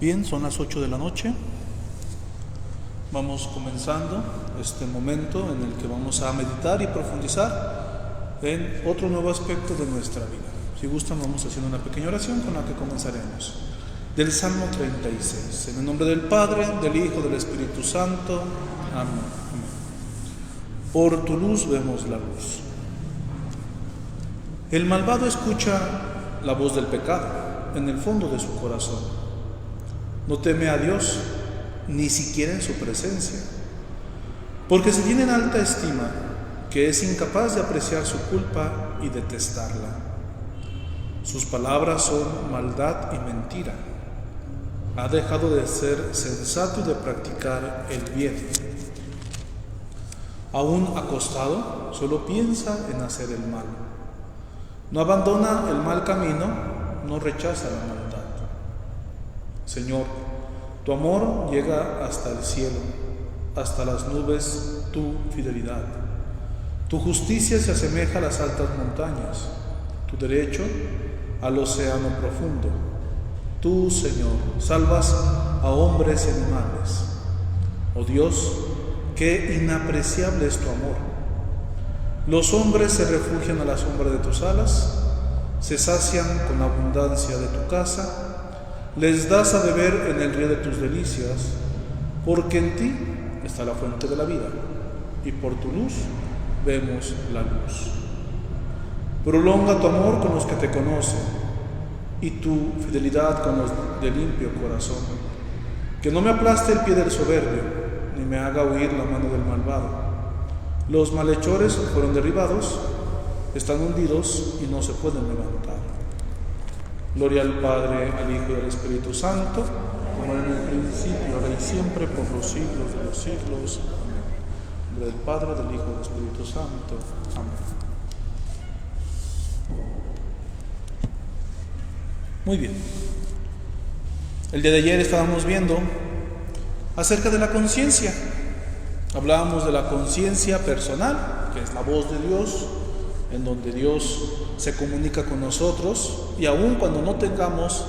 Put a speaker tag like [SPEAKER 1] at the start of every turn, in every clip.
[SPEAKER 1] Bien, son las 8 de la noche. Vamos comenzando este momento en el que vamos a meditar y profundizar en otro nuevo aspecto de nuestra vida. Si gustan, vamos haciendo una pequeña oración con la que comenzaremos. Del Salmo 36. En el nombre del Padre, del Hijo, del Espíritu Santo. Amén. Amén. Por tu luz vemos la luz. El malvado escucha la voz del pecado en el fondo de su corazón. No teme a Dios, ni siquiera en su presencia, porque se tiene en alta estima que es incapaz de apreciar su culpa y detestarla. Sus palabras son maldad y mentira. Ha dejado de ser sensato y de practicar el bien. Aún acostado, solo piensa en hacer el mal. No abandona el mal camino, no rechaza la maldad. Señor, tu amor llega hasta el cielo, hasta las nubes tu fidelidad. Tu justicia se asemeja a las altas montañas, tu derecho al océano profundo. Tú, Señor, salvas a hombres y animales. Oh Dios, qué inapreciable es tu amor. Los hombres se refugian a la sombra de tus alas, se sacian con la abundancia de tu casa. Les das a beber en el río de tus delicias, porque en ti está la fuente de la vida, y por tu luz vemos la luz. Prolonga tu amor con los que te conocen, y tu fidelidad con los de limpio corazón. Que no me aplaste el pie del soberbio, ni me haga huir la mano del malvado. Los malhechores fueron derribados, están hundidos y no se pueden levantar. Gloria al Padre, al Hijo y al Espíritu Santo, como era en el principio, ahora y siempre, por los siglos de los siglos. En nombre del Padre, del Hijo y del Espíritu Santo. Amén. Muy bien. El día de ayer estábamos viendo acerca de la conciencia. Hablábamos de la conciencia personal, que es la voz de Dios, en donde Dios se comunica con nosotros, y aun cuando no tengamos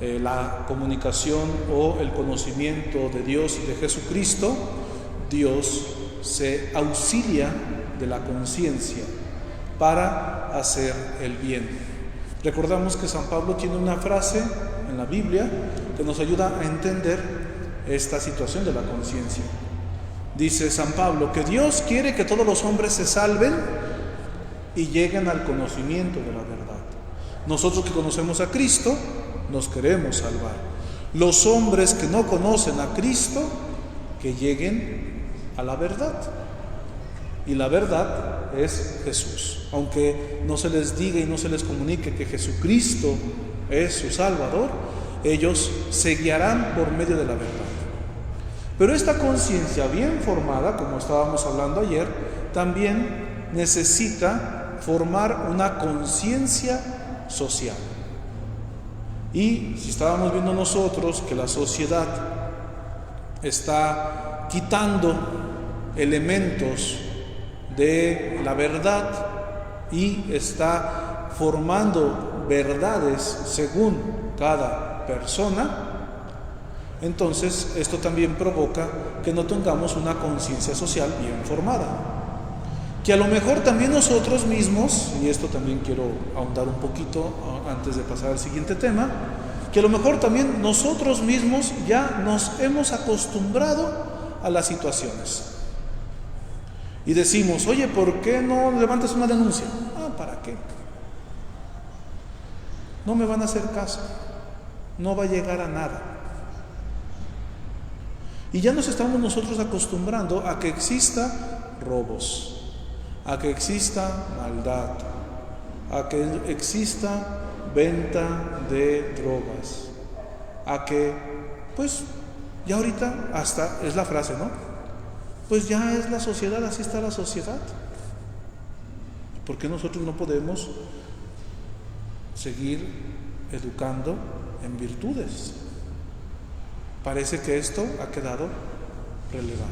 [SPEAKER 1] la comunicación o el conocimiento de Dios y de Jesucristo, Dios se auxilia de la conciencia para hacer el bien. Recordamos que San Pablo tiene una frase en la Biblia que nos ayuda a entender esta situación de la conciencia. Dice San Pablo que Dios quiere que todos los hombres se salven y lleguen al conocimiento de la verdad. Nosotros que conocemos a Cristo, nos queremos salvar. Los hombres que no conocen a Cristo, que lleguen a la verdad. Y la verdad es Jesús. Aunque no se les diga y no se les comunique que Jesucristo es su Salvador, ellos se guiarán por medio de la verdad. Pero esta conciencia bien formada, como estábamos hablando ayer, también necesita formar una conciencia social. Y si estábamos viendo nosotros que la sociedad está quitando elementos de la verdad y está formando verdades según cada persona, entonces esto también provoca que no tengamos una conciencia social bien formada. Que a lo mejor también nosotros mismos, y esto también quiero ahondar un poquito antes de pasar al siguiente tema, que a lo mejor también nosotros mismos ya nos hemos acostumbrado a las situaciones. Y decimos, oye, ¿por qué no levantas una denuncia? ¿Para qué? No me van a hacer caso, no va a llegar a nada. Y ya nos estamos nosotros acostumbrando a que exista robos, a que exista maldad, a que exista venta de drogas, a que, pues, ya ahorita hasta es la frase, ¿no? Pues ya es la sociedad, así está la sociedad. ¿Por qué nosotros no podemos seguir educando en virtudes? Parece que esto ha quedado relegado.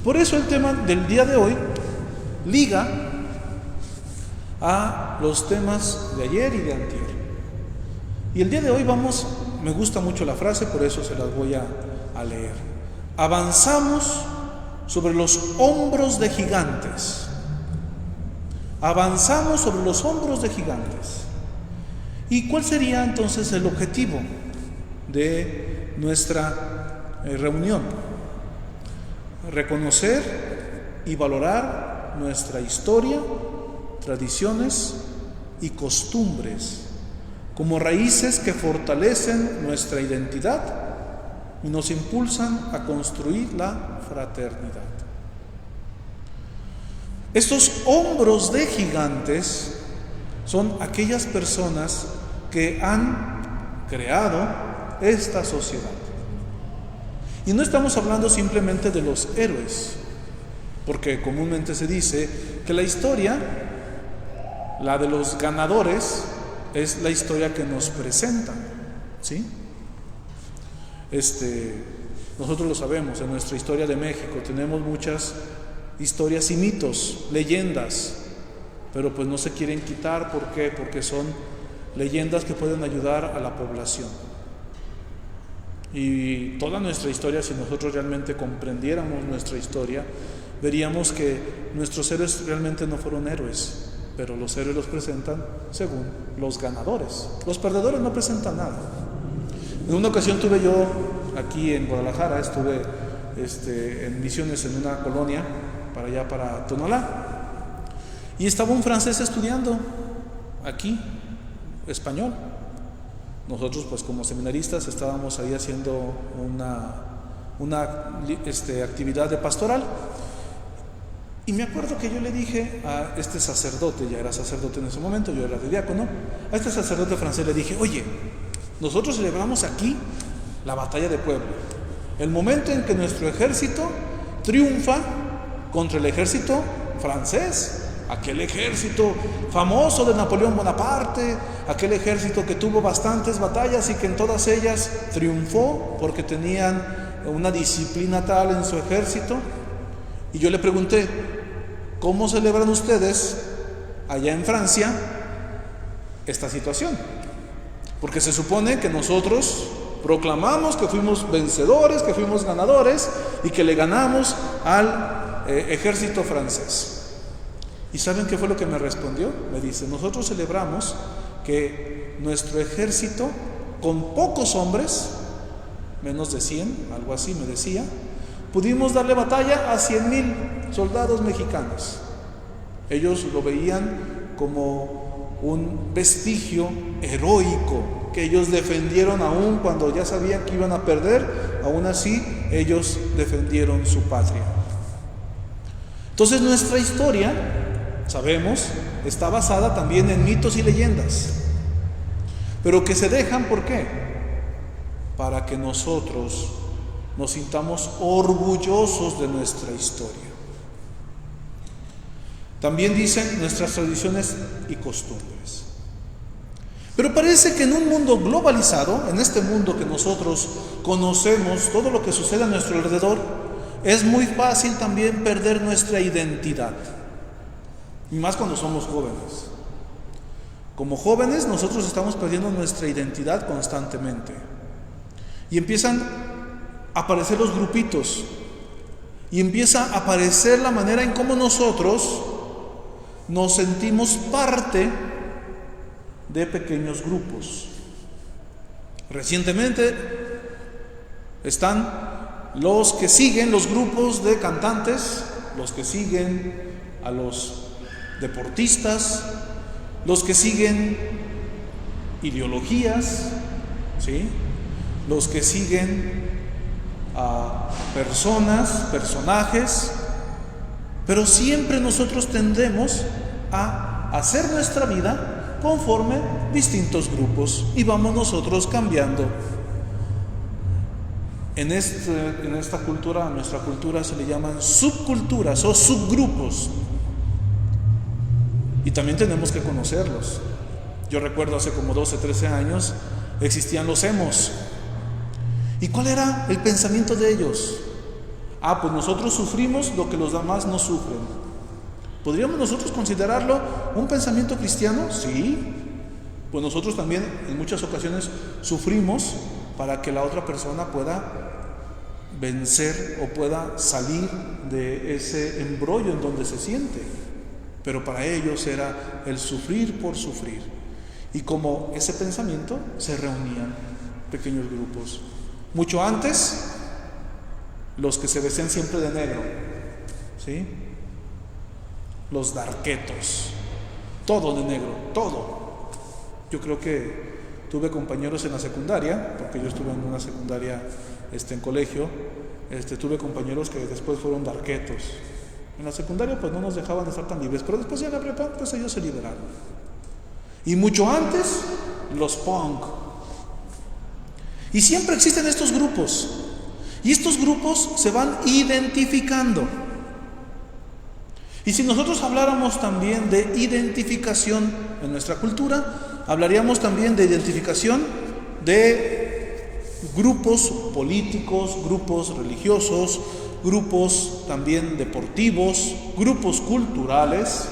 [SPEAKER 1] Por eso el tema del día de hoy liga a los temas de ayer y de antier. Y el día de hoy vamos me gusta mucho la frase, por eso se las voy a leer. Avanzamos sobre los hombros de gigantes. Avanzamos sobre los hombros de gigantes. ¿Y cuál sería entonces el objetivo de nuestra reunión? Reconocer y valorar nuestra historia, tradiciones y costumbres como raíces que fortalecen nuestra identidad y nos impulsan a construir la fraternidad. Estos hombros de gigantes son aquellas personas que han creado esta sociedad. Y no estamos hablando simplemente de los héroes, porque comúnmente se dice que la historia, la de los ganadores, es la historia que nos presentan, ¿sí? Nosotros lo sabemos, en nuestra historia de México tenemos muchas historias y mitos, leyendas, pero pues no se quieren quitar. ¿Por qué? Porque son leyendas que pueden ayudar a la población. Y toda nuestra historia, si nosotros realmente comprendiéramos nuestra historia, veríamos que nuestros héroes realmente no fueron héroes, pero los héroes los presentan según los ganadores. Los perdedores no presentan nada. En una ocasión tuve yo, aquí en Guadalajara, estuve en misiones en una colonia, para allá, para Tonalá, y estaba un francés estudiando aquí, español. Nosotros, pues como seminaristas, estábamos ahí haciendo una actividad de pastoral. Y me acuerdo que yo le dije a este sacerdote, ya era sacerdote en ese momento, yo era de diácono, a este sacerdote francés le dije: oye, nosotros celebramos aquí la batalla de Puebla, el momento en que nuestro ejército triunfa contra el ejército francés, aquel ejército famoso de Napoleón Bonaparte, aquel ejército que tuvo bastantes batallas y que en todas ellas triunfó porque tenían una disciplina tal en su ejército. Y yo le pregunté: ¿cómo celebran ustedes allá en Francia esta situación? Porque se supone que nosotros proclamamos que fuimos vencedores, que fuimos ganadores y que le ganamos al ejército francés. ¿Y saben qué fue lo que me respondió? Me dice: nosotros celebramos que nuestro ejército, con pocos hombres, menos de 100, algo así me decía, pudimos darle batalla a 100,000 soldados mexicanos. Ellos lo veían como un vestigio heroico, que ellos defendieron aún cuando ya sabían que iban a perder, aún así ellos defendieron su patria. Entonces nuestra historia, sabemos, está basada también en mitos y leyendas, pero que se dejan, ¿por qué? Para que nosotros nos sintamos orgullosos de nuestra historia. También dicen nuestras tradiciones y costumbres. Pero parece que en un mundo globalizado, en este mundo que nosotros conocemos, todo lo que sucede a nuestro alrededor, es muy fácil también perder nuestra identidad. Y más cuando somos jóvenes. Como jóvenes nosotros estamos perdiendo nuestra identidad constantemente. Y empiezan a aparecer los grupitos. Y empieza a aparecer la manera en cómo nosotros nos sentimos parte de pequeños grupos. Recientemente están los que siguen los grupos de cantantes, los que siguen a los deportistas, los que siguen ideologías, ¿sí? Los que siguen a personajes, pero siempre nosotros tendemos a hacer nuestra vida conforme distintos grupos y vamos nosotros cambiando. En esta cultura, a nuestra cultura se le llaman subculturas o subgrupos. Y también tenemos que conocerlos. Yo recuerdo hace como 12, 13 años existían los emos. ¿Y cuál era el pensamiento de ellos? Pues nosotros sufrimos lo que los demás no sufren. ¿Podríamos nosotros considerarlo un pensamiento cristiano? Sí. Pues nosotros también en muchas ocasiones sufrimos para que la otra persona pueda vencer o pueda salir de ese embrollo en donde se siente. Pero para ellos era el sufrir por sufrir. Y como ese pensamiento, se reunían pequeños grupos. Mucho antes, los que se vestían siempre de negro, ¿sí? Los darquetos, todo de negro, todo. Yo creo que tuve compañeros en la secundaria, porque yo estuve en una secundaria en colegio, tuve compañeros que después fueron darquetos. En la secundaria pues no nos dejaban de estar tan libres, pero después ya en la prepa pues ellos se liberaron. Y mucho antes, los punk. Y siempre existen estos grupos. Y estos grupos se van identificando. Y si nosotros habláramos también de identificación en nuestra cultura, hablaríamos también de identificación de grupos políticos, grupos religiosos, grupos también deportivos, grupos culturales,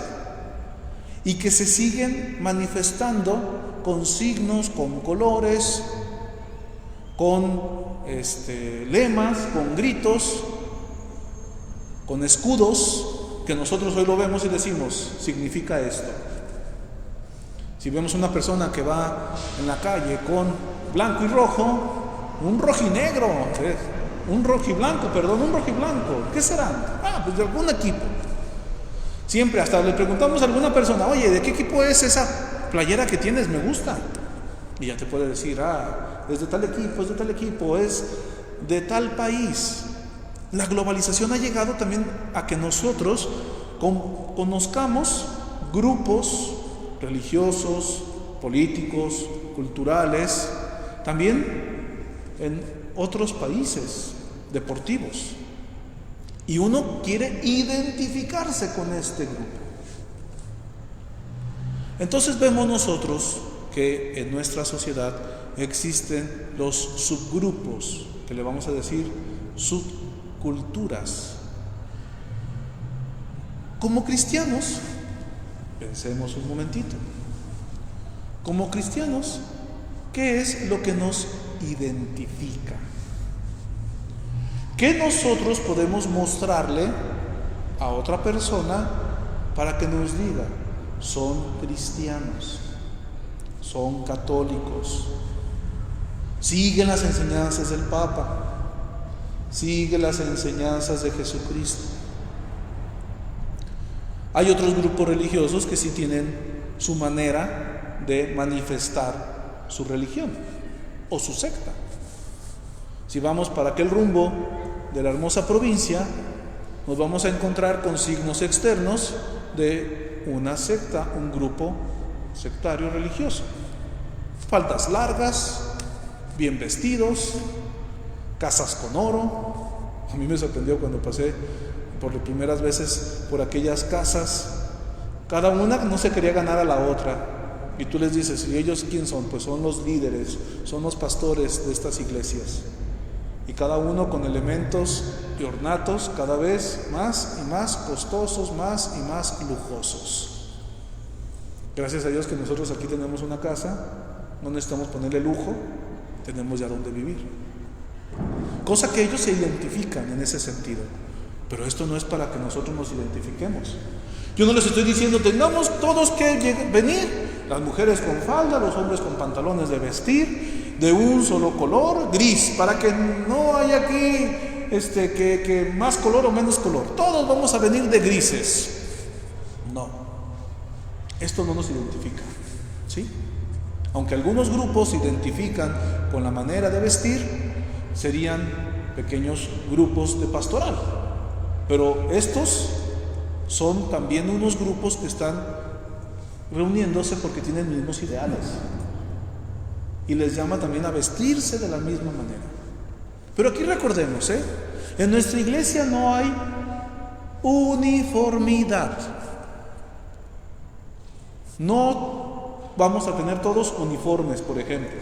[SPEAKER 1] y que se siguen manifestando con signos, con colores, con lemas, con gritos, con escudos, que nosotros hoy lo vemos y decimos, significa esto. Si vemos una persona que va en la calle con blanco y rojo, un rojinegro, un rojiblanco, ¿qué serán? Pues de algún equipo. Siempre, hasta le preguntamos a alguna persona, oye, ¿de qué equipo es esa playera que tienes? Me gusta. Y ya te puede decir, es de tal equipo, es de tal país. La globalización ha llegado también a que nosotros conozcamos grupos religiosos, políticos, culturales, también en otros países deportivos. Y uno quiere identificarse con este grupo. Entonces vemos nosotros que en nuestra sociedad existen los subgrupos, que le vamos a decir subculturas. Como cristianos, pensemos un momentito, como cristianos, ¿qué es lo que nos identifica? ¿Qué nosotros podemos mostrarle a otra persona para que nos diga, son cristianos, son católicos, siguen las enseñanzas del Papa, siguen las enseñanzas de Jesucristo? Hay otros grupos religiosos que sí tienen su manera de manifestar su religión o su secta. Si vamos para aquel rumbo de la hermosa provincia, nos vamos a encontrar con signos externos de una secta, un grupo sectario religioso. Faldas largas, bien vestidos, casas con oro. A mí me sorprendió cuando pasé por las primeras veces por aquellas casas. Cada una no se quería ganar a la otra. Y tú les dices, ¿y ellos quién son? Pues son los líderes, son los pastores de estas iglesias. Y cada uno con elementos y ornatos cada vez más y más costosos, más y más lujosos. Gracias a Dios que nosotros aquí tenemos una casa, no necesitamos ponerle lujo, tenemos ya donde vivir. Cosa que ellos se identifican en ese sentido. Pero esto no es para que nosotros nos identifiquemos. Yo no les estoy diciendo, tengamos todos que venir, las mujeres con falda, los hombres con pantalones de vestir, de un solo color, gris, para que no haya aquí que más color o menos color. Todos vamos a venir de grises. No, esto no nos identifica, ¿sí? Aunque algunos grupos se identifican con la manera de vestir, serían pequeños grupos de pastoral. Pero estos son también unos grupos que están reuniéndose porque tienen mismos ideales. Y les llama también a vestirse de la misma manera. Pero aquí recordemos, en nuestra iglesia no hay uniformidad. No vamos a tener todos uniformes, por ejemplo.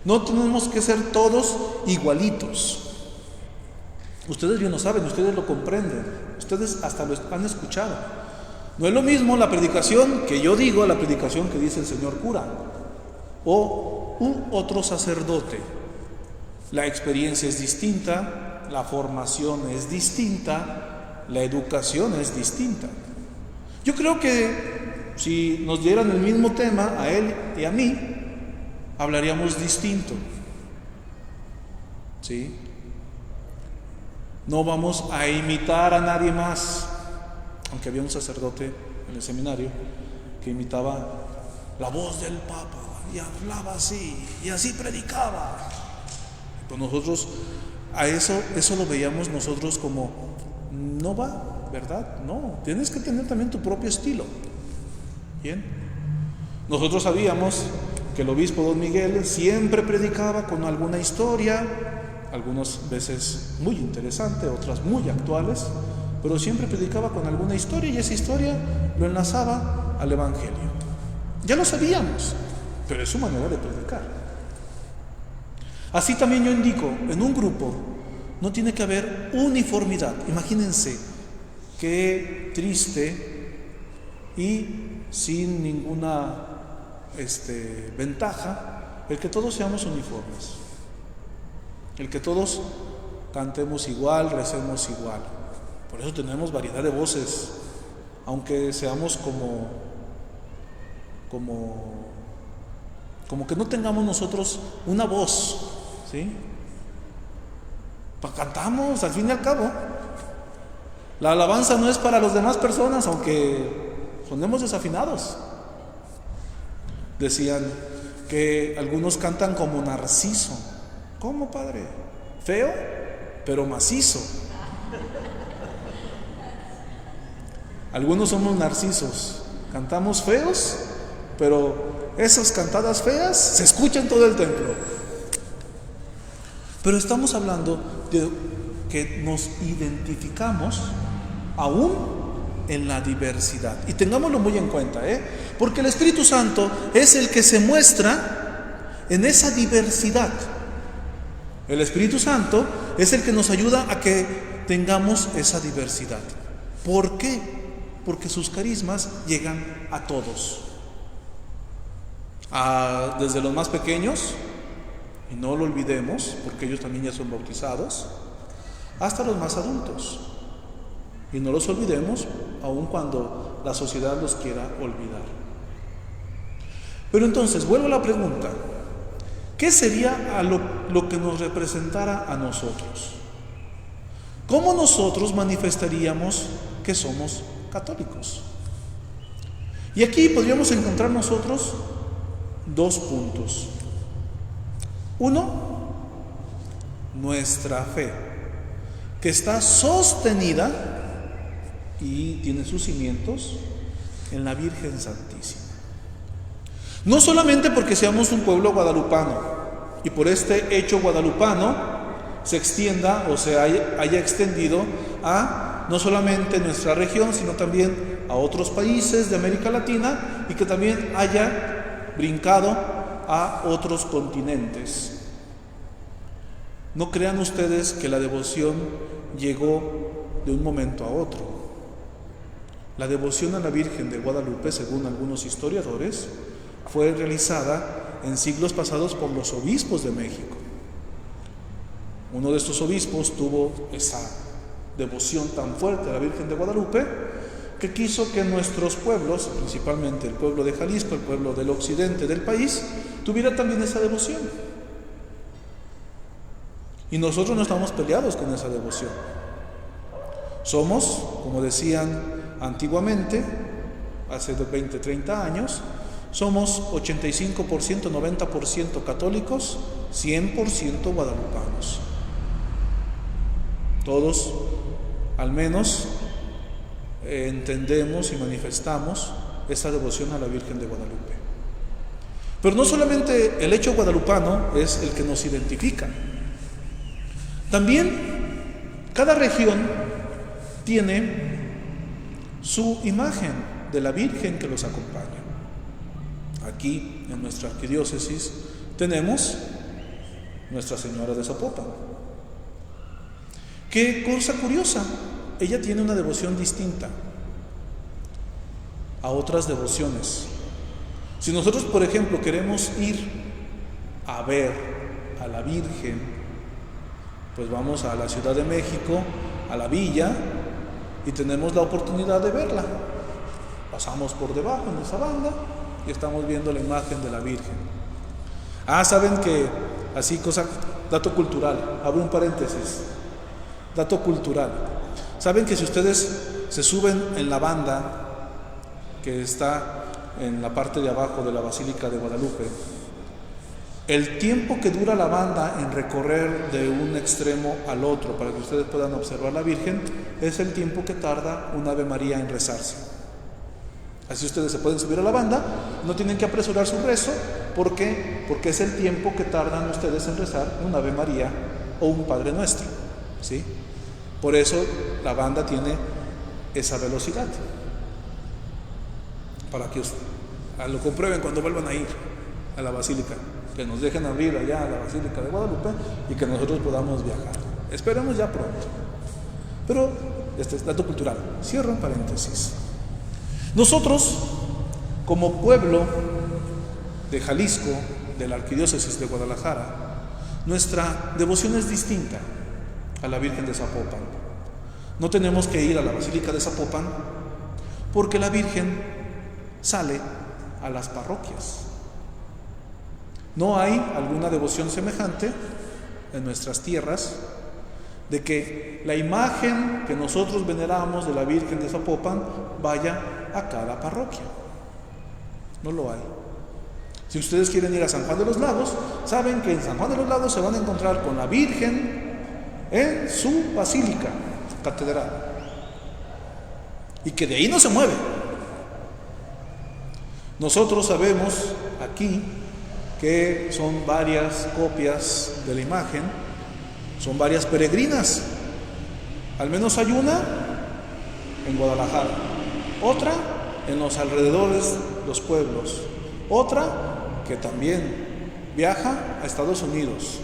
[SPEAKER 1] No tenemos que ser todos igualitos. Ustedes bien lo saben, ustedes lo comprenden, ustedes hasta lo han escuchado. No es lo mismo la predicación que yo digo a la predicación que dice el señor cura o un otro sacerdote. La experiencia es distinta, la formación es distinta, la educación es distinta. Yo creo que si nos dieran el mismo tema a él y a mí, hablaríamos distinto. ¿Sí? No vamos a imitar a nadie más, aunque había un sacerdote en el seminario que imitaba la voz del Papa y hablaba así y así predicaba. Pues nosotros a eso lo veíamos nosotros como no va, ¿verdad? No, tienes que tener también tu propio estilo. Bien. Nosotros sabíamos que el obispo don Miguel siempre predicaba con alguna historia, algunas veces muy interesante, otras muy actuales, pero siempre predicaba con alguna historia y esa historia lo enlazaba al Evangelio. Ya lo sabíamos, pero es su manera de predicar. Así también yo indico, en un grupo no tiene que haber uniformidad. Imagínense qué triste y sin ninguna ventaja el que todos seamos uniformes, el que todos cantemos igual, recemos igual. Por eso tenemos variedad de voces, aunque seamos como que no tengamos nosotros una voz, ¿sí? Cantamos, al fin y al cabo. La alabanza no es para las demás personas, aunque sonemos desafinados. Decían que algunos cantan como Narciso. ¿Cómo, padre? Feo, pero macizo. Algunos somos narcisos, cantamos feos, pero esas cantadas feas se escuchan en todo el templo. Pero estamos hablando de que nos identificamos aún en la diversidad. Y tengámoslo muy en cuenta, porque el Espíritu Santo es el que se muestra en esa diversidad. El Espíritu Santo es el que nos ayuda a que tengamos esa diversidad. ¿Por qué? Porque sus carismas llegan a todos. Desde los más pequeños, y no lo olvidemos, porque ellos también ya son bautizados, hasta los más adultos. Y no los olvidemos, aun cuando la sociedad los quiera olvidar. Pero entonces, vuelvo a la pregunta: ¿qué sería lo que nos representara a nosotros? ¿Cómo nosotros manifestaríamos que somos católicos? Y aquí podríamos encontrar nosotros dos puntos. Uno, nuestra fe, que está sostenida y tiene sus cimientos en la Virgen Santísima. No solamente porque seamos un pueblo guadalupano y por este hecho guadalupano se extienda o se haya extendido a no solamente nuestra región, sino también a otros países de América Latina y que también haya brincado a otros continentes. No crean ustedes que la devoción llegó de un momento a otro. La devoción a la Virgen de Guadalupe, según algunos historiadores, fue realizada en siglos pasados por los obispos de México. Uno de estos obispos tuvo esa devoción tan fuerte a la Virgen de Guadalupe que quiso que nuestros pueblos, principalmente el pueblo de Jalisco, el pueblo del occidente del país, tuviera también esa devoción. Y nosotros no estamos peleados con esa devoción. Somos, como decían antiguamente, hace 20, 30 años, somos 85%, 90% católicos, 100% guadalupanos. Todos, al menos, entendemos y manifestamos esa devoción a la Virgen de Guadalupe. Pero no solamente el hecho guadalupano es el que nos identifica. También cada región tiene su imagen de la Virgen que los acompaña. Aquí en nuestra arquidiócesis tenemos Nuestra Señora de Zapopan. Qué cosa curiosa, ella tiene una devoción distinta a otras devociones. Si nosotros, por ejemplo, queremos ir a ver a la Virgen pues vamos a la Ciudad de México, a la villa, y tenemos la oportunidad de verla. Pasamos por debajo en esa banda y estamos viendo la imagen de la Virgen. Saben que, así dato cultural, abro un paréntesis, dato cultural. Saben que si ustedes se suben en la banda que está en la parte de abajo de la Basílica de Guadalupe, el tiempo que dura la banda en recorrer de un extremo al otro para que ustedes puedan observar la Virgen es el tiempo que tarda un Ave María en rezarse. Así ustedes se pueden subir a la banda, no tienen que apresurar su rezo. ¿Por qué? Porque es el tiempo que tardan ustedes en rezar un Ave María o un Padre Nuestro, ¿sí? Por eso la banda tiene esa velocidad, para que lo comprueben cuando vuelvan a ir a la Basílica, que nos dejen abrir allá a la Basílica de Guadalupe y que nosotros podamos viajar. Esperemos ya pronto. Pero este es dato cultural. Cierro un paréntesis. Nosotros, como pueblo de Jalisco, de la Arquidiócesis de Guadalajara, nuestra devoción es distinta a la Virgen de Zapopan. No tenemos que ir a la Basílica de Zapopan porque la Virgen sale a las parroquias. No hay alguna devoción semejante en nuestras tierras de que la imagen que nosotros veneramos de la Virgen de Zapopan vaya a cada parroquia. No lo hay. Si ustedes quieren ir a San Juan de los Lagos, saben que en San Juan de los Lagos se van a encontrar con la Virgen en su basílica, catedral, y que de ahí no se mueve. Nosotros sabemos aquí que son varias copias de la imagen, son varias peregrinas. Al menos hay una en Guadalajara, otra en los alrededores, los pueblos, otra que también viaja a Estados Unidos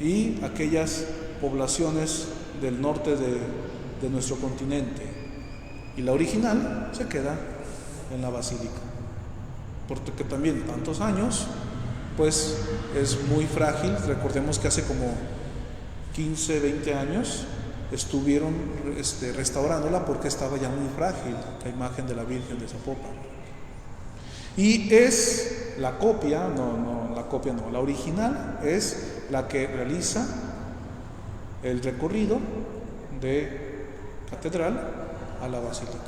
[SPEAKER 1] y aquellas poblaciones del norte de nuestro continente, y la original se queda en la basílica, porque también tantos años pues es muy frágil. Recordemos que hace como 15, 20 años estuvieron restaurándola porque estaba ya muy frágil la imagen de la Virgen de Zapopan. Y es la copia, la original es la que realiza el recorrido de catedral a la basílica.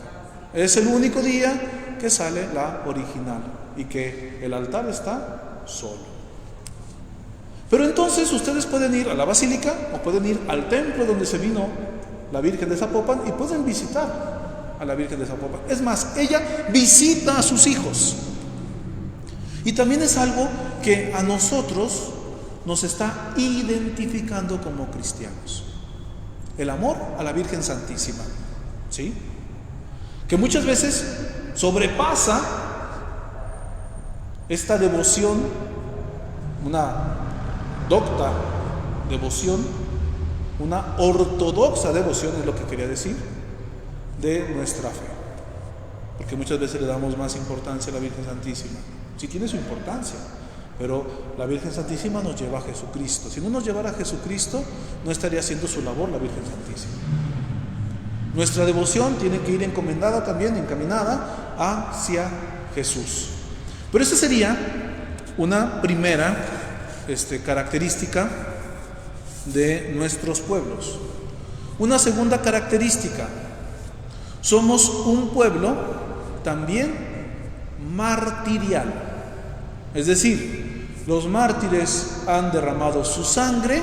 [SPEAKER 1] Es el único día que sale la original y que el altar está solo. Pero entonces ustedes pueden ir a la basílica o pueden ir al templo donde se vino la Virgen de Zapopan y pueden visitar a la Virgen de Zapopan. Es más, ella visita a sus hijos. Y también es algo que a nosotros nos está identificando como cristianos. El amor a la Virgen Santísima, ¿sí? Que muchas veces sobrepasa esta devoción, una docta devoción, una ortodoxa devoción es lo que quería decir, de nuestra fe. Porque muchas veces le damos más importancia a la Virgen Santísima. Sí tiene su importancia, pero la Virgen Santísima nos lleva a Jesucristo. Si no nos llevara a Jesucristo, no estaría haciendo su labor la Virgen Santísima. Nuestra devoción tiene que ir encomendada también, encaminada hacia Jesús. Pero esa sería una primera característica de nuestros pueblos. Una segunda característica: somos un pueblo también martirial. Es decir, los mártires han derramado su sangre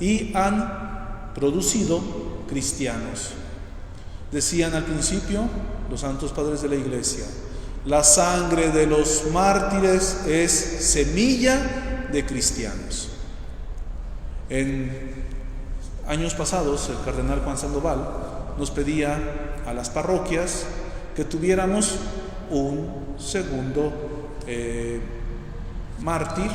[SPEAKER 1] y han producido cristianos. Decían al principio los santos padres de la Iglesia: la sangre de los mártires es semilla de cristianos. En años pasados, el cardenal Juan Sandoval nos pedía a las parroquias que tuviéramos un segundo mártir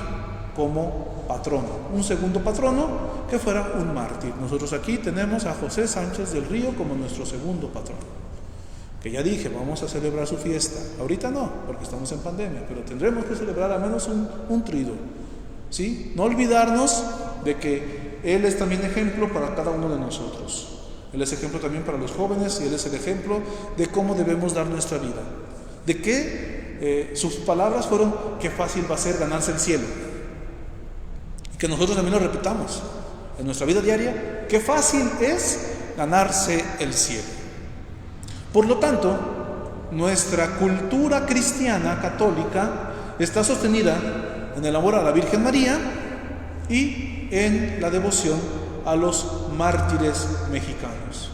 [SPEAKER 1] como patrono, un segundo patrono que fuera un mártir. Nosotros aquí tenemos a José Sánchez del Río como nuestro segundo patrono, que ya dije, vamos a celebrar su fiesta. Ahorita no, porque estamos en pandemia, pero tendremos que celebrar al menos un triduo, ¿sí? No olvidarnos de que Él es también ejemplo para cada uno de nosotros. Él es ejemplo también para los jóvenes y Él es el ejemplo de cómo debemos dar nuestra vida. De que sus palabras fueron: qué fácil va a ser ganarse el cielo. Y que nosotros también lo repitamos en nuestra vida diaria: qué fácil es ganarse el cielo. Por lo tanto, nuestra cultura cristiana católica está sostenida en el amor a la Virgen María y en la devoción a los mártires mexicanos: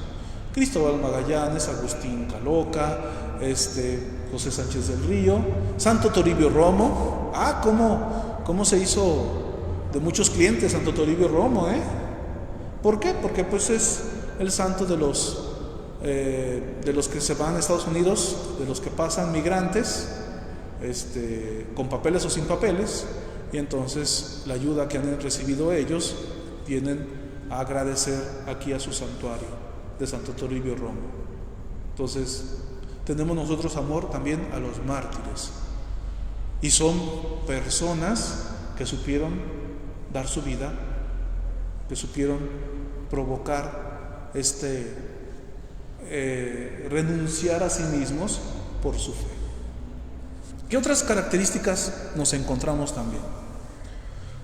[SPEAKER 1] Cristóbal Magallanes, Agustín Caloca, José Sánchez del Río, Santo Toribio Romo. ¿Cómo se hizo de muchos clientes Santo Toribio Romo? ¿Por qué? Porque pues es el santo de los que se van a Estados Unidos, de los que pasan migrantes, con papeles o sin papeles, y entonces la ayuda que han recibido ellos vienen a agradecer aquí a su santuario de Santo Toribio Romo. Entonces tenemos nosotros amor también a los mártires, y son personas que supieron dar su vida, que supieron provocar renunciar a sí mismos por su fe. ¿Qué otras características nos encontramos también?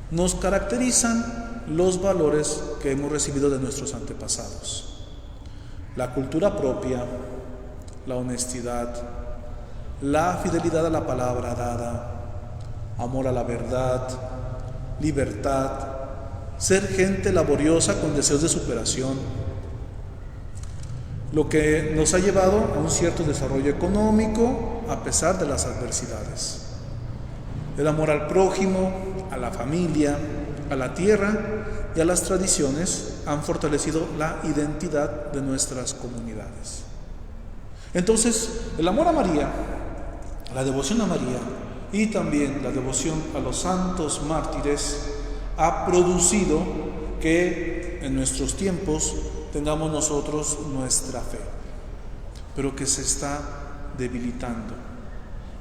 [SPEAKER 1] Nos caracterizan los valores que hemos recibido de nuestros antepasados: la cultura propia, la honestidad, la fidelidad a la palabra dada, amor a la verdad, libertad, ser gente laboriosa con deseos de superación, lo que nos ha llevado a un cierto desarrollo económico a pesar de las adversidades. El amor al prójimo, a la familia, a la tierra y a las tradiciones han fortalecido la identidad de nuestras comunidades. Entonces, el amor a María, la devoción a María y también la devoción a los santos mártires ha producido que en nuestros tiempos tengamos nosotros nuestra fe, pero que se está debilitando.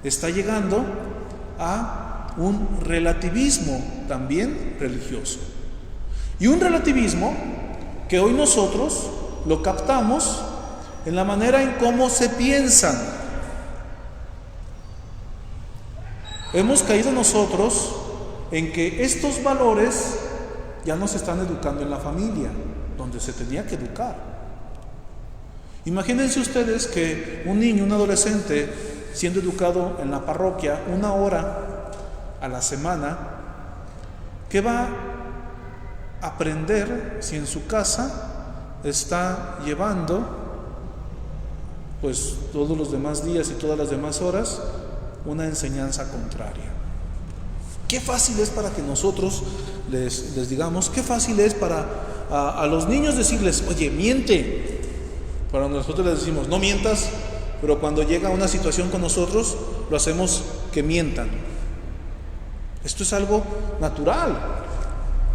[SPEAKER 1] Está llegando a un relativismo también religioso. Y un relativismo que hoy nosotros lo captamos en la manera en cómo se piensan. Hemos caído nosotros en que estos valores ya no se están educando en la familia, donde se tenía que educar. Imagínense ustedes que un niño, un adolescente, siendo educado en la parroquia 1 hora a la semana, ¿qué va a aprender si en su casa está llevando pues todos los demás días y todas las demás horas una enseñanza contraria? Qué fácil es para que nosotros les digamos, qué fácil es para a los niños decirles: oye, miente. Para nosotros les decimos: no mientas, pero cuando llega una situación con nosotros, lo hacemos que mientan. Esto es algo natural.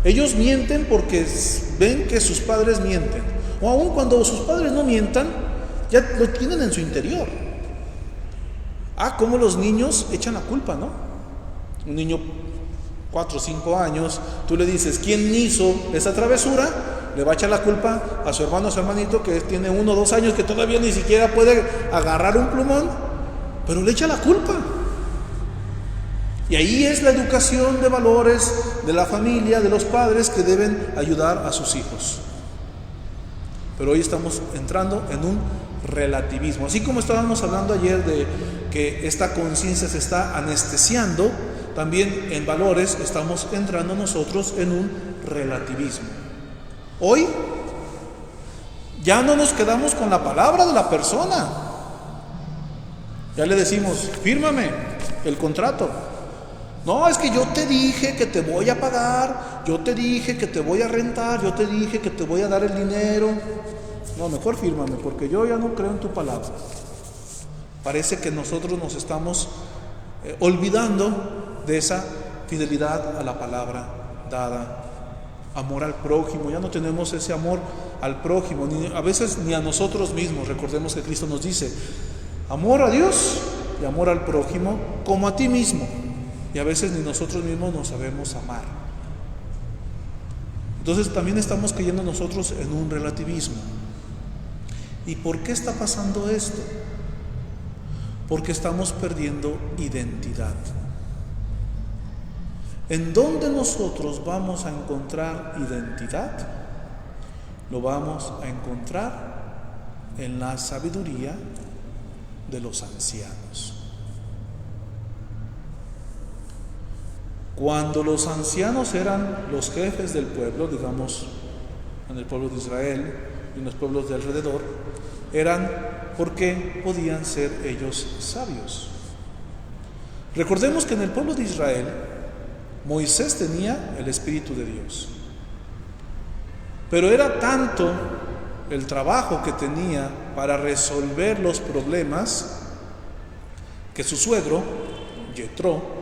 [SPEAKER 1] Ellos mienten porque ven que sus padres mienten, o aun cuando sus padres no mientan, ya lo tienen en su interior. Cómo los niños echan la culpa, ¿no? Un niño 4 o 5 años, tú le dices: ¿quién hizo esa travesura? Le va a echar la culpa a su hermano o su hermanito que tiene 1 o 2 años, que todavía ni siquiera puede agarrar un plumón, pero le echa la culpa. Y ahí es la educación de valores de la familia, de los padres, que deben ayudar a sus hijos. Pero hoy estamos entrando en un relativismo. Así como estábamos hablando ayer de que esta conciencia se está anestesiando, también en valores estamos entrando nosotros en un relativismo. Hoy ya no nos quedamos con la palabra de la persona. Ya le decimos: fírmame el contrato. No, es que yo te dije que te voy a pagar, yo te dije que te voy a rentar, yo te dije que te voy a dar el dinero. No, mejor fírmame, porque yo ya no creo en tu palabra. Parece que nosotros nos estamos olvidando de esa fidelidad a la palabra dada. Amor al prójimo, ya no tenemos ese amor al prójimo, a veces ni a nosotros mismos. Recordemos que Cristo nos dice: amor a Dios y amor al prójimo como a ti mismo. Y a veces ni nosotros mismos nos sabemos amar. Entonces también estamos cayendo nosotros en un relativismo. ¿Y por qué está pasando esto? Porque estamos perdiendo identidad. ¿En dónde nosotros vamos a encontrar identidad? Lo vamos a encontrar en la sabiduría de los ancianos. Cuando los ancianos eran los jefes del pueblo, digamos, en el pueblo de Israel y en los pueblos de alrededor, eran porque podían ser ellos sabios. Recordemos que en el pueblo de Israel, Moisés tenía el Espíritu de Dios. Pero era tanto el trabajo que tenía para resolver los problemas que su suegro, Jetro,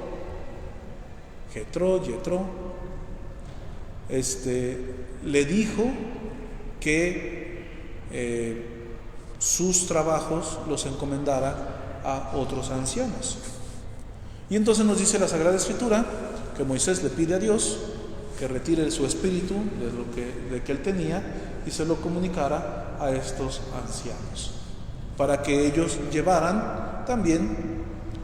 [SPEAKER 1] le dijo que sus trabajos los encomendara a otros ancianos. Y entonces nos dice la Sagrada Escritura que Moisés le pide a Dios que retire su espíritu de que él tenía y se lo comunicara a estos ancianos, para que ellos llevaran también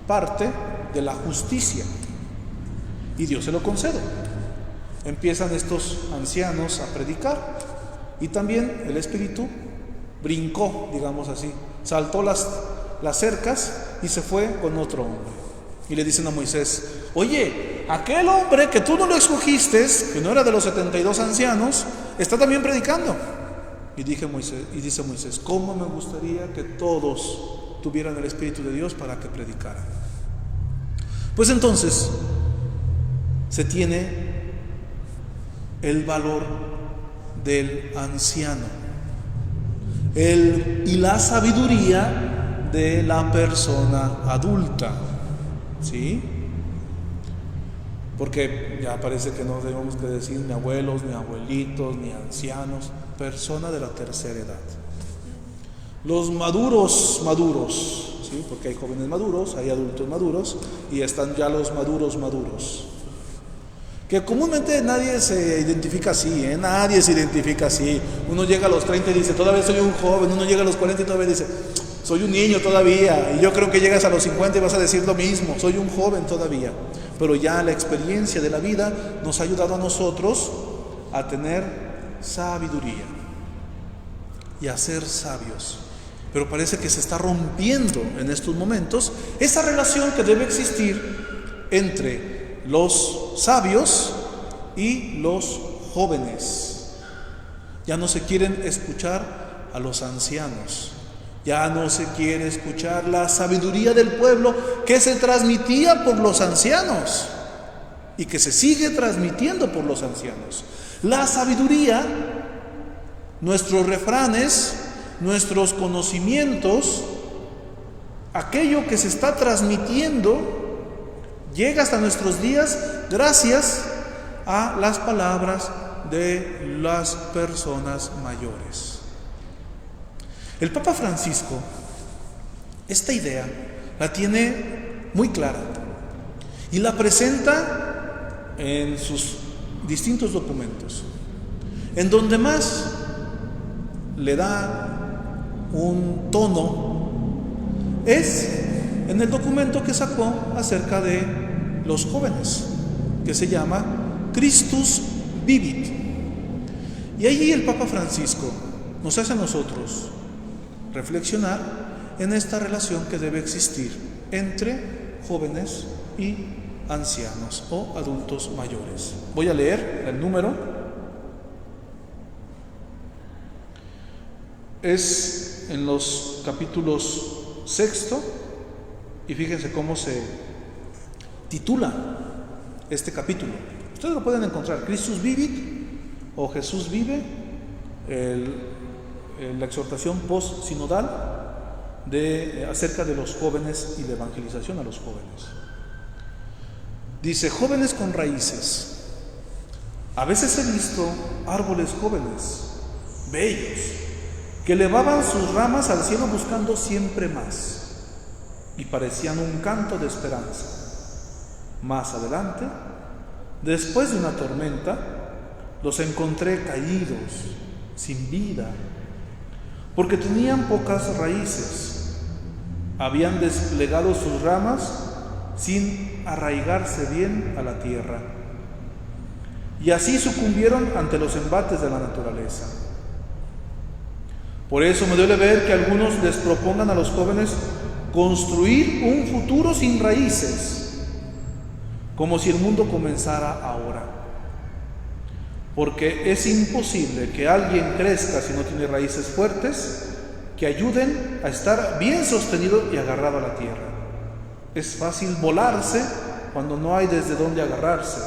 [SPEAKER 1] parte de la justicia. Y Dios se lo concede. Empiezan estos ancianos a predicar y también el espíritu brincó, digamos así, saltó las cercas y se fue con otro hombre. Y le dicen a Moisés: oye, aquel hombre que tú no lo escogiste, que no era de los 72 ancianos, está también predicando. Y dice Moisés: ¿cómo me gustaría que todos tuvieran el Espíritu de Dios para que predicaran? Pues entonces se tiene el valor del anciano y la sabiduría de la persona adulta, ¿sí? Porque ya parece que no debemos que decir ni abuelos, ni abuelitos, ni ancianos, persona de la tercera edad. Los maduros, ¿sí? Porque hay jóvenes maduros, hay adultos maduros y están ya los maduros. Que comúnmente nadie se identifica así, nadie se identifica así. Uno llega a los 30 y dice: todavía soy un joven. Uno llega a los 40 y todavía dice: soy un niño todavía. Y yo creo que llegas a los 50 y vas a decir lo mismo: soy un joven todavía. Pero ya la experiencia de la vida nos ha ayudado a nosotros a tener sabiduría y a ser sabios. Pero parece que se está rompiendo en estos momentos esa relación que debe existir entre los sabios y los jóvenes. Ya no se quieren escuchar a los ancianos. Ya no se quiere escuchar la sabiduría del pueblo que se transmitía por los ancianos y que se sigue transmitiendo por los ancianos. La sabiduría, nuestros refranes, nuestros conocimientos, aquello que se está transmitiendo llega hasta nuestros días gracias a las palabras de las personas mayores. El Papa Francisco, esta idea la tiene muy clara y la presenta en sus distintos documentos. En donde más le da un tono es en el documento que sacó acerca de los jóvenes, que se llama Christus Vivit. Y allí el Papa Francisco nos hace a nosotros reflexionar en esta relación que debe existir entre jóvenes y ancianos o adultos mayores. Voy a leer el número. Es en los capítulos 6, y fíjense cómo se titula este capítulo. Ustedes lo pueden encontrar: Christus Vivit o Jesús vive, la exhortación post-sinodal acerca de los jóvenes y la evangelización a los jóvenes. Dice: jóvenes con raíces. A veces he visto árboles jóvenes, bellos, que elevaban sus ramas al cielo buscando siempre más, y parecían un canto de esperanza. Más adelante, después de una tormenta, los encontré caídos, sin vida, porque tenían pocas raíces, habían desplegado sus ramas sin arraigarse bien a la tierra, y así sucumbieron ante los embates de la naturaleza. Por eso me duele ver que algunos les propongan a los jóvenes construir un futuro sin raíces, como si el mundo comenzara ahora. Porque es imposible que alguien crezca si no tiene raíces fuertes que ayuden a estar bien sostenido y agarrado a la tierra. Es fácil volarse cuando no hay desde dónde agarrarse,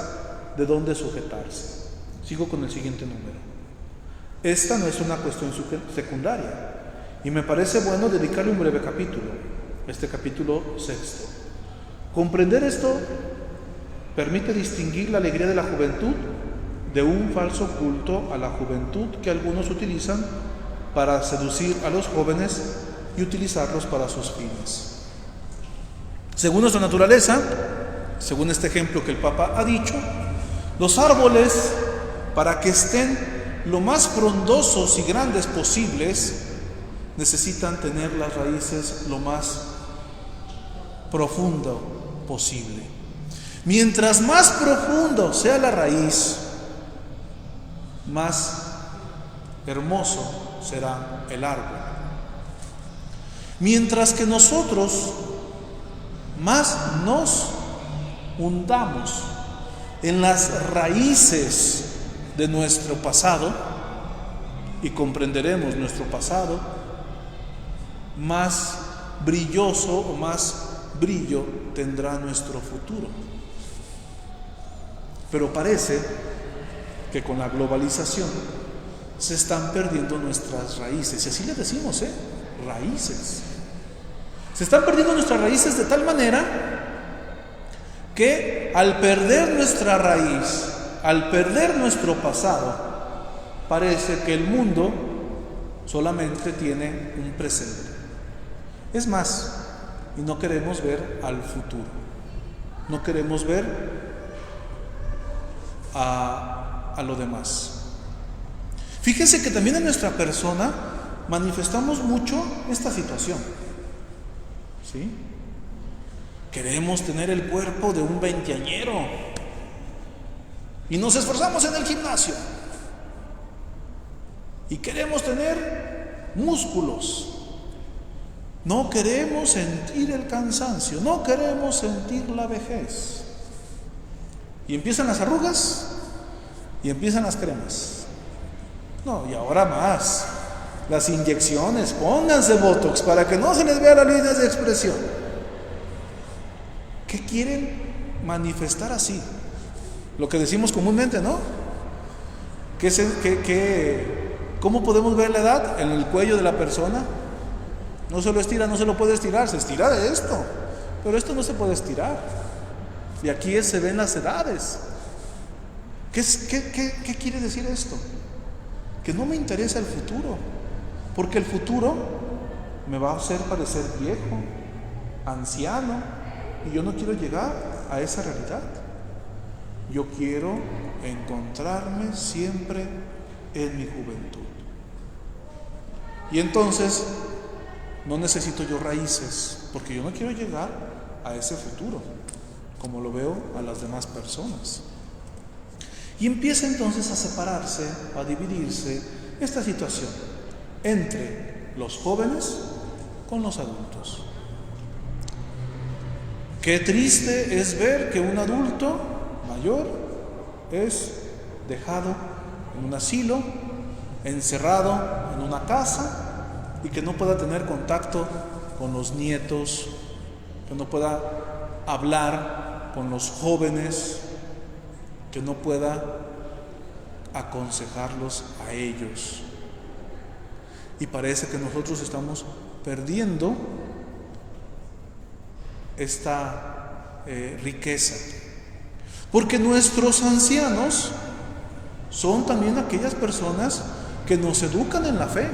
[SPEAKER 1] de dónde sujetarse. Sigo con el siguiente número. Esta no es una cuestión secundaria y me parece bueno dedicarle un breve capítulo, este capítulo 6. Comprender esto permite distinguir la alegría de la juventud de un falso culto a la juventud que algunos utilizan para seducir a los jóvenes y utilizarlos para sus fines. Según nuestra naturaleza, según este ejemplo que el Papa ha dicho, los árboles, para que estén lo más frondosos y grandes posibles, necesitan tener las raíces lo más profundo posible. Mientras más profundo sea la raíz, más hermoso será el árbol. Mientras que nosotros más nos hundamos en las raíces de nuestro pasado y comprenderemos nuestro pasado, más brilloso o más brillo tendrá nuestro futuro. Pero parece que con la globalización se están perdiendo nuestras raíces, y así le decimos, raíces. Se están perdiendo nuestras raíces de tal manera que al perder nuestra raíz, al perder nuestro pasado, parece que el mundo solamente tiene un presente. Es más, y no queremos ver al futuro, no queremos ver a lo demás. Fíjense que también en nuestra persona manifestamos mucho esta situación, ¿sí? Queremos tener el cuerpo de un veinteañero y nos esforzamos en el gimnasio y queremos tener músculos. No queremos sentir el cansancio, no queremos sentir la vejez. Y empiezan las arrugas y empiezan las cremas. No, y ahora más, las inyecciones, pónganse Botox para que no se les vea las líneas de expresión. ¿Qué quieren manifestar así? Lo que decimos comúnmente, ¿no? ¿Cómo podemos ver la edad? En el cuello de la persona. No se lo estira, no se lo puede estirar, se estira de esto, pero esto no se puede estirar. Y aquí se ven las edades. ¿Qué quiere decir esto? Que no me interesa el futuro, porque el futuro me va a hacer parecer viejo, anciano, y yo no quiero llegar a esa realidad. Yo quiero encontrarme siempre en mi juventud. Y entonces no necesito yo raíces, porque yo no quiero llegar a ese futuro, como lo veo a las demás personas. Y empieza entonces a separarse, a dividirse esta situación entre los jóvenes con los adultos. Qué triste es ver que un adulto mayor es dejado en un asilo, encerrado en una casa, y que no pueda tener contacto con los nietos, que no pueda hablar con los jóvenes, que no pueda aconsejarlos a ellos. Y parece que nosotros estamos perdiendo esta riqueza, porque nuestros ancianos son también aquellas personas que nos educan en la fe.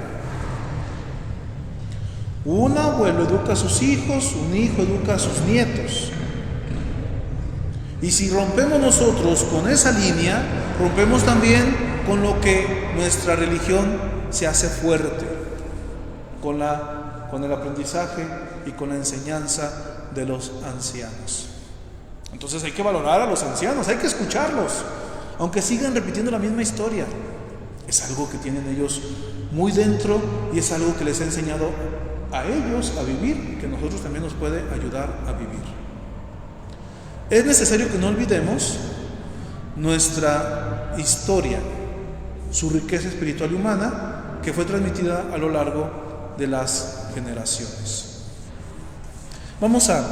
[SPEAKER 1] Un abuelo educa a sus hijos, un hijo educa a sus nietos. Y si rompemos nosotros con esa línea, Rompemos también con lo que nuestra religión se hace fuerte, con el aprendizaje y con la enseñanza de los ancianos. Entonces hay que valorar a los ancianos, hay que escucharlos, aunque sigan repitiendo la misma historia. Es algo que tienen ellos muy dentro y es algo que les ha enseñado a ellos a vivir, que a nosotros también nos puede ayudar a vivir. Es necesario que no olvidemos nuestra historia, su riqueza espiritual y humana, que fue transmitida a lo largo de las generaciones. Vamos a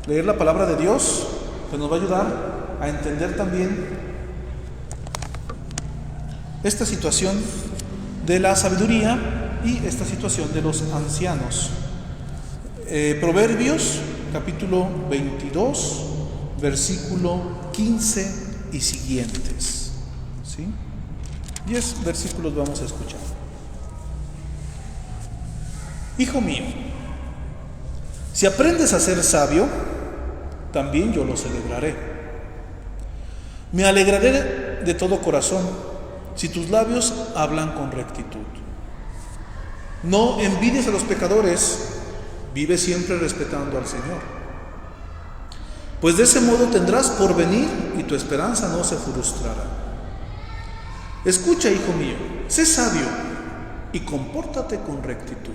[SPEAKER 1] leer la palabra de Dios, que nos va a ayudar a entender también esta situación de la sabiduría y esta situación de los ancianos. Proverbios capítulo 22, versículo 15 y siguientes. ¿Sí? 10 versículos vamos a escuchar. Hijo mío, si aprendes a ser sabio, también yo lo celebraré. Me alegraré de todo corazón si tus labios hablan con rectitud. No envidies a los pecadores, vive siempre respetando al Señor. Pues de ese modo tendrás porvenir y tu esperanza no se frustrará. Escucha, hijo mío, sé sabio y compórtate con rectitud.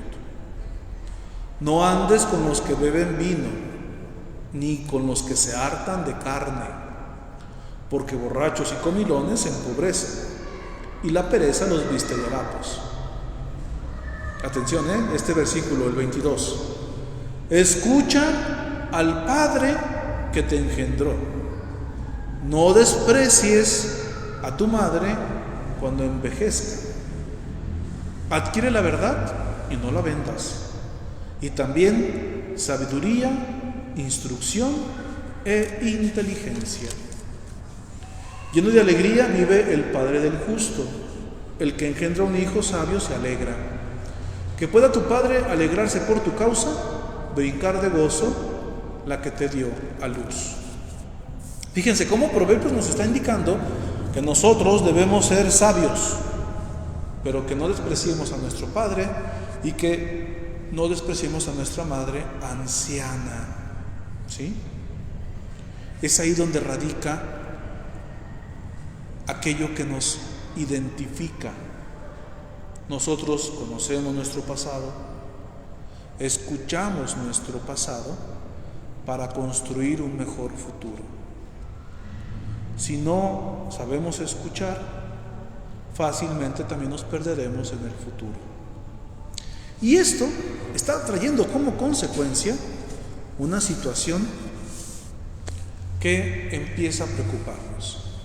[SPEAKER 1] No andes con los que beben vino, ni con los que se hartan de carne, porque borrachos y comilones se empobrecen, y la pereza los viste de harapos. Atención, este versículo, el 22. Escucha al Padre que te engendró. No desprecies a tu madre cuando envejezca. Adquiere la verdad y no la vendas. Y también sabiduría, instrucción e inteligencia. Lleno de alegría vive el Padre del justo. El que engendra un hijo sabio se alegra. Que pueda tu Padre alegrarse por tu causa, brincar de gozo la que te dio a luz. Fíjense cómo Proverbios nos está indicando que nosotros debemos ser sabios, pero que no despreciemos a nuestro Padre y que no despreciemos a nuestra madre anciana. ¿Sí? Es ahí donde radica aquello que nos identifica. Nosotros conocemos nuestro pasado, escuchamos nuestro pasado para construir un mejor futuro. Si no sabemos escuchar, fácilmente también nos perderemos en el futuro. Y esto está trayendo como consecuencia una situación que empieza a preocuparnos.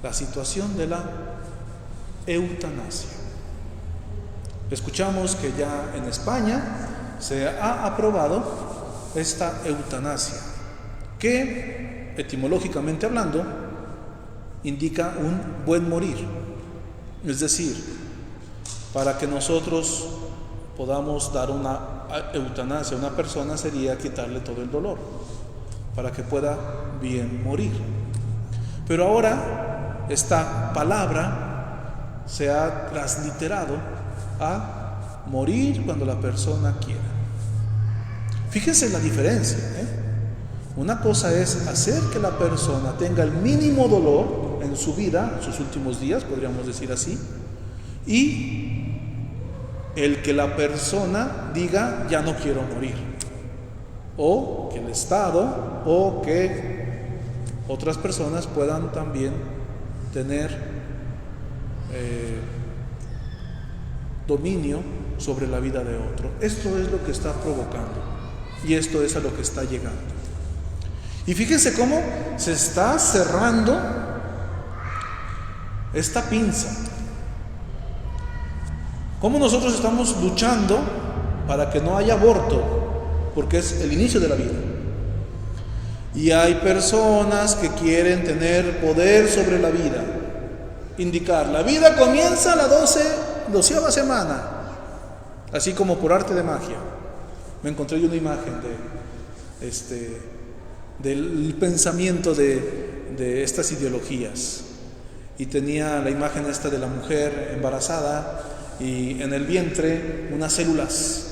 [SPEAKER 1] La situación de la eutanasia. Escuchamos que ya en España se ha aprobado esta eutanasia, que etimológicamente hablando indica un buen morir. Es decir, para que nosotros podamos dar una eutanasia a una persona sería quitarle todo el dolor, para que pueda bien morir. Pero ahora esta palabra se ha transliterado a morir cuando la persona quiera. Fíjense la diferencia, Una cosa es hacer que la persona tenga el mínimo dolor en su vida, en sus últimos días, podríamos decir así, y el que la persona diga ya no quiero morir, o que el Estado o que otras personas puedan también tener dominio sobre la vida de otro. Esto es lo que está provocando y esto es a lo que está llegando. Y fíjense cómo se está cerrando esta pinza, cómo nosotros estamos luchando para que no haya aborto, porque es el inicio de la vida. Y hay personas que quieren tener poder sobre la vida, indicar, la vida comienza a la 12ª semana, así como por arte de magia. Me encontré yo una imagen del pensamiento de estas ideologías. Y tenía la imagen esta de la mujer embarazada y en el vientre unas células.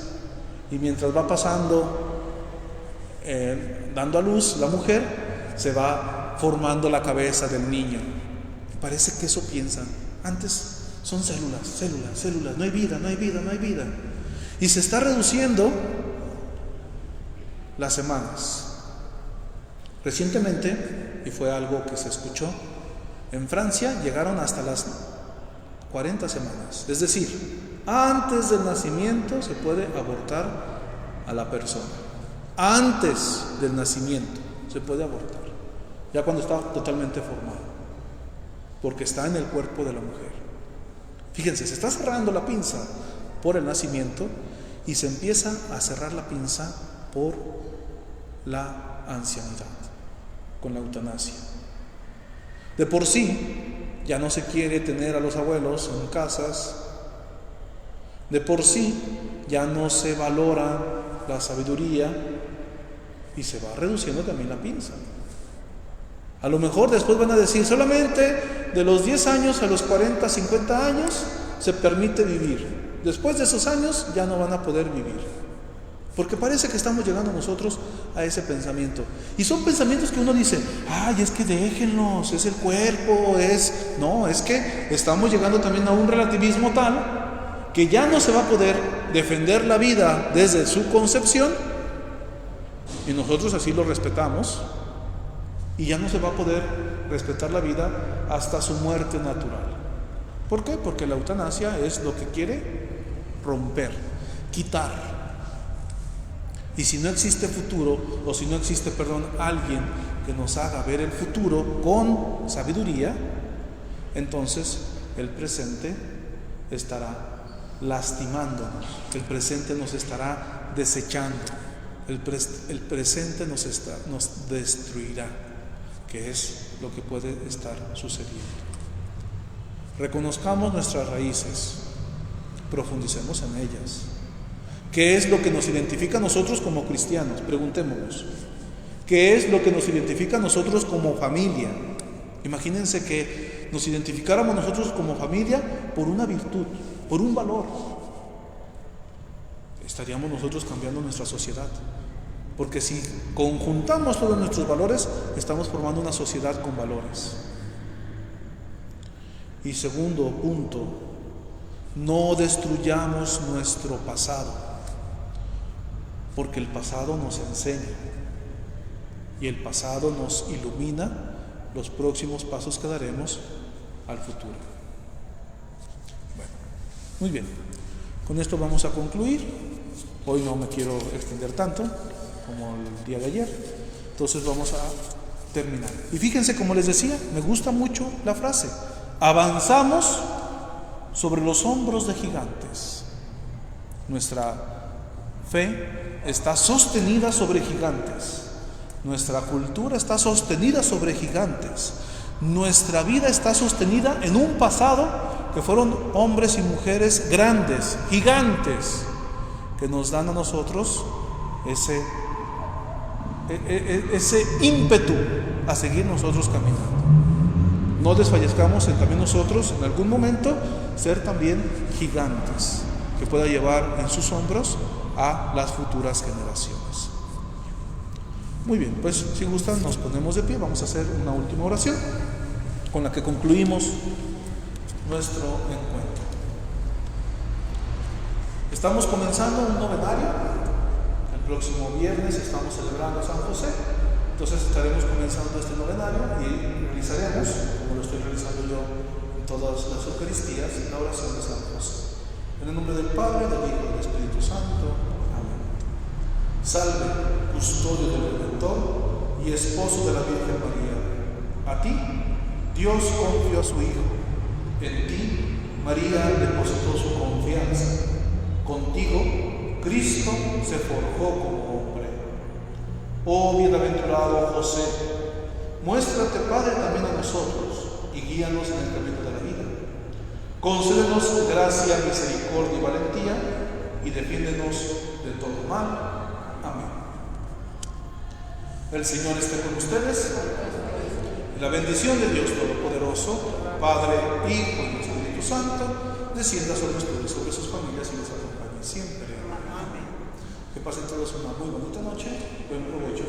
[SPEAKER 1] Y mientras va pasando, dando a luz, la mujer se va formando la cabeza del niño. Parece que eso piensan. Antes son células, células, células. No hay vida, no hay vida, no hay vida. Y se está reduciendo las semanas. Recientemente, y fue algo que se escuchó, en Francia llegaron hasta las 40 semanas. Es decir, antes del nacimiento se puede abortar a la persona. Antes del nacimiento se puede abortar. Ya cuando está totalmente formado. Porque está en el cuerpo de la mujer. Fíjense, se está cerrando la pinza por el nacimiento y se empieza a cerrar la pinza por la ancianidad, con la eutanasia. De por sí, ya no se quiere tener a los abuelos en casas. De por sí, ya no se valora la sabiduría y se va reduciendo también la pinza. A lo mejor después van a decir, solamente de los 10 años a los 40, 50 años se permite vivir. Después de esos años ya no van a poder vivir. Porque parece que estamos llegando nosotros a ese pensamiento. Y son pensamientos que uno dice, ay, es que déjenlos, es el cuerpo, No, es que estamos llegando también a un relativismo tal que ya no se va a poder defender la vida desde su concepción, y nosotros así lo respetamos, y ya no se va a poder respetar la vida hasta su muerte natural. ¿Por qué? Porque la eutanasia es lo que quiere romper, quitar. Y si no existe futuro, o si no existe, alguien que nos haga ver el futuro con sabiduría, entonces el presente estará lastimándonos, el presente nos estará desechando, el presente nos destruirá, que es lo que puede estar sucediendo. Reconozcamos nuestras raíces, profundicemos en ellas. ¿Qué es lo que nos identifica a nosotros como cristianos? Preguntémonos. ¿Qué es lo que nos identifica a nosotros como familia? Imagínense que nos identificáramos nosotros como familia por una virtud, por un valor. Estaríamos nosotros cambiando nuestra sociedad. Porque si conjuntamos todos nuestros valores, estamos formando una sociedad con valores. Y segundo punto, no destruyamos nuestro pasado, porque el pasado nos enseña y el pasado nos ilumina los próximos pasos que daremos al futuro. Bueno, muy bien, con esto vamos a concluir. Hoy no me quiero extender tanto como el día de ayer, entonces vamos a terminar. Y fíjense, como les decía, me gusta mucho la frase: avanzamos sobre los hombros de gigantes. Nuestra fe está sostenida sobre gigantes. Nuestra cultura está sostenida sobre gigantes. Nuestra vida está sostenida en un pasado que fueron hombres y mujeres grandes, gigantes, que nos dan a nosotros ese ímpetu a seguir nosotros caminando. No desfallezcamos en también nosotros en algún momento ser también gigantes que pueda llevar en sus hombros a las futuras generaciones. Muy bien, pues si gustan nos ponemos de pie, vamos a hacer una última oración con la que concluimos nuestro encuentro. Estamos comenzando un novenario. El próximo viernes estamos celebrando a San José, entonces estaremos comenzando este novenario y realizaremos, como lo estoy realizando yo en todas las Eucaristías, la oración de San José. En el nombre del Padre, del Hijo y del Espíritu Santo. Amén. Salve, custodio del Redentor y esposo de la Virgen María. A ti, Dios confió a su Hijo. En ti, María depositó su confianza. Contigo, Cristo se forjó como hombre. Oh bienaventurado José, muéstrate, Padre, también a nosotros y guíanos en el camino de la vida. Concédenos gracia, misericordia y valentía y defiéndenos de todo mal. Amén. El Señor esté con ustedes. La bendición de Dios Todopoderoso, Padre, Hijo y Espíritu Santo, descienda sobre ustedes, sobre sus familias y les acompañe siempre. Amén. Que pasen todos una muy bonita noche. Buen provecho.